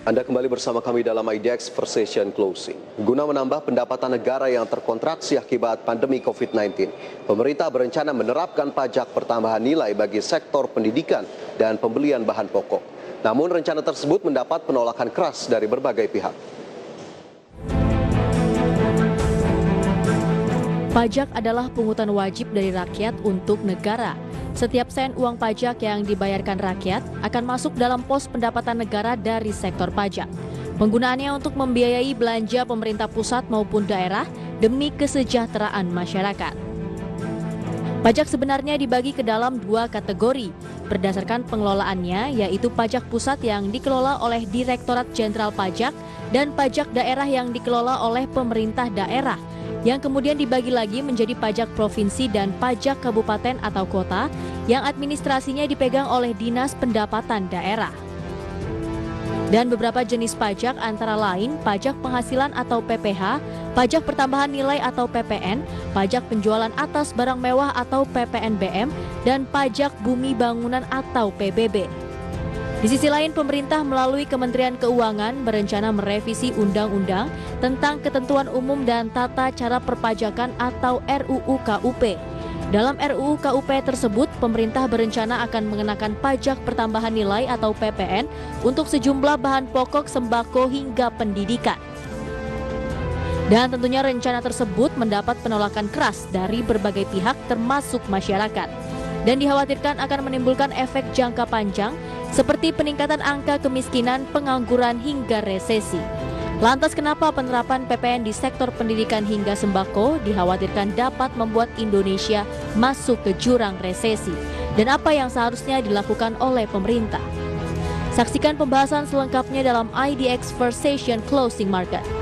Anda kembali bersama kami dalam IDX Session Closing. Guna menambah pendapatan negara yang terkontraksi akibat pandemi COVID-19, pemerintah berencana menerapkan pajak pertambahan nilai bagi sektor pendidikan dan pembelian bahan pokok. Namun rencana tersebut mendapat penolakan keras dari berbagai pihak. Pajak adalah pungutan wajib dari rakyat untuk negara. Setiap sen uang pajak yang dibayarkan rakyat akan masuk dalam pos pendapatan negara dari sektor pajak. Penggunaannya untuk membiayai belanja pemerintah pusat maupun daerah demi kesejahteraan masyarakat. Pajak sebenarnya dibagi ke dalam dua kategori berdasarkan pengelolaannya, yaitu pajak pusat yang dikelola oleh Direktorat Jenderal Pajak dan pajak daerah yang dikelola oleh pemerintah daerah, yang kemudian dibagi lagi menjadi pajak provinsi dan pajak kabupaten atau kota yang administrasinya dipegang oleh Dinas Pendapatan Daerah. Dan beberapa jenis pajak antara lain pajak penghasilan atau PPH, pajak pertambahan nilai atau PPN, pajak penjualan atas barang mewah atau PPNBM, dan pajak bumi bangunan atau PBB. Di sisi lain, pemerintah melalui Kementerian Keuangan berencana merevisi Undang-Undang tentang Ketentuan Umum dan Tata Cara Perpajakan atau RUU KUP. Dalam RUU KUP tersebut, pemerintah berencana akan mengenakan pajak pertambahan nilai atau PPN untuk sejumlah bahan pokok sembako hingga pendidikan. Dan tentunya rencana tersebut mendapat penolakan keras dari berbagai pihak termasuk masyarakat. Dan dikhawatirkan akan menimbulkan efek jangka panjang seperti peningkatan angka kemiskinan, pengangguran, hingga resesi. Lantas kenapa penerapan PPN di sektor pendidikan hingga sembako dikhawatirkan dapat membuat Indonesia masuk ke jurang resesi? Dan apa yang seharusnya dilakukan oleh pemerintah? Saksikan pembahasan selengkapnya dalam IDX Session Closing Market.